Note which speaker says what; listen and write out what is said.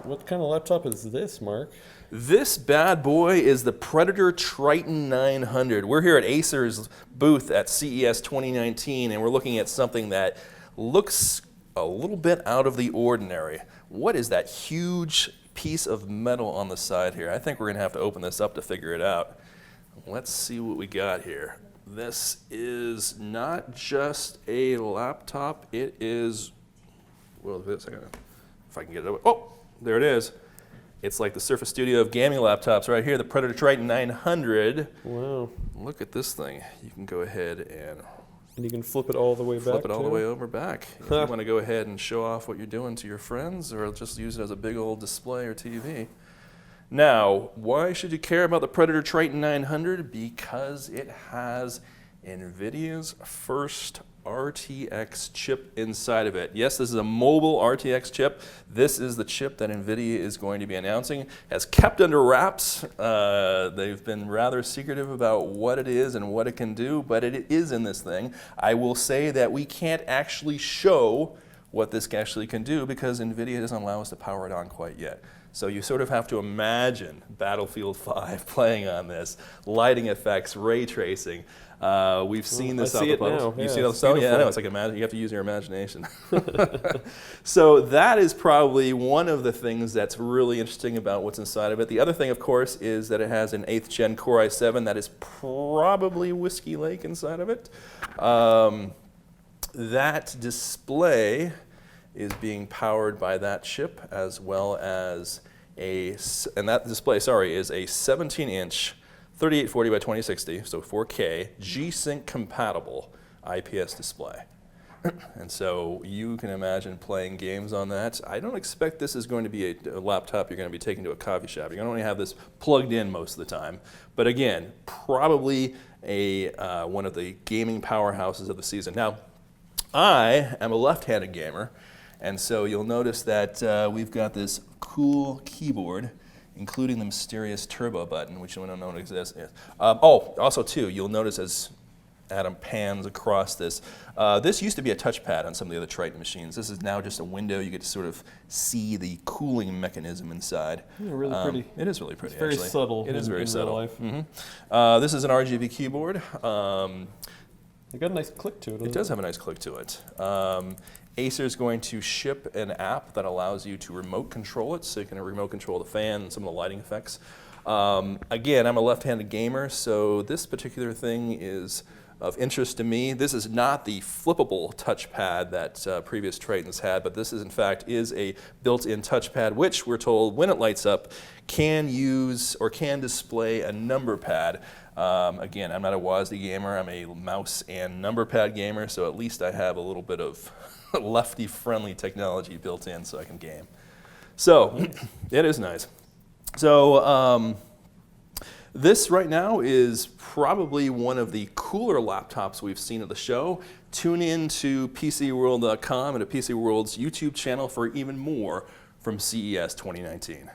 Speaker 1: What kind of laptop is this, Mark?
Speaker 2: This bad boy is the Predator Triton 900. We're here at Acer's booth at CES 2019, and we're looking at something that looks a little bit out of the ordinary. What is that huge piece of metal on the side here? I think we're going to have to open this up to figure it out. Let's see what we got here. This is not just a laptop, it is, well, if I can get it over. Oh, there it is. It's like the Surface Studio of gaming laptops right here, the Predator Triton 900.
Speaker 1: Wow.
Speaker 2: Look at this thing. You can go ahead and
Speaker 1: you can flip it all the way back.
Speaker 2: Flip it all the way over back. If you want to go ahead and show off what you're doing to your friends, or just use it as a big old display or TV. Now, why should you care about the Predator Triton 900? Because it has Nvidia's first RTX chip inside of it. Yes, this is a mobile RTX chip. This is the chip that Nvidia is going to be announcing. Has kept under wraps. They've been rather secretive about what it is and what it can do, but it is in this thing. I will say that we can't actually show what this actually can do because Nvidia doesn't allow us to power it on quite yet. So you sort of have to imagine Battlefield 5 playing on this, lighting effects, ray tracing. We've seen this out the bubbles. You see it? So yeah, I know. It's like imagine. You have to use your imagination. So that is probably one of the things that's really interesting about what's inside of it. The other thing, of course, is that it has an 8th Gen Core i7 that is probably Whiskey Lake inside of it. That display is being powered by that chip, as well as and that display, sorry, is a 17-inch 3840 by 2060, so 4K, G-Sync compatible IPS display. And so you can imagine playing games on that. I don't expect this is going to be a laptop you're going to be taking to a coffee shop. You're going to only have this plugged in most of the time. But again, probably one of the gaming powerhouses of the season. Now, I am a left-handed gamer, and so you'll notice that we've got this cool keyboard, including the mysterious turbo button, which we don't know what exists. Also too, you'll notice as Adam pans across this, this used to be a touchpad on some of the other Triton machines. This is now just a window. You get to sort of see the cooling mechanism inside.
Speaker 1: Yeah, really pretty.
Speaker 2: It is really pretty,
Speaker 1: it's very
Speaker 2: actually.
Speaker 1: Subtle.
Speaker 2: It is very subtle.
Speaker 1: Life.
Speaker 2: This is an Rgb keyboard.
Speaker 1: It got a nice click to it.
Speaker 2: It does have a nice click to it. Acer is going to ship an app that allows you to remote control it, so you can remote control the fan and some of the lighting effects. Again, I'm a left-handed gamer, so this particular thing is of interest to me. This is not the flippable touchpad that previous Tritons had, but this is in fact is a built-in touchpad, which we're told when it lights up can use or can display a number pad. Again, I'm not a WASD gamer, I'm a mouse and number pad gamer, so at least I have a little bit of lefty-friendly technology built in so I can game. So, nice. It is nice. So, this right now is probably one of the cooler laptops we've seen at the show. Tune in to PCWorld.com and to PCWorld's YouTube channel for even more from CES 2019.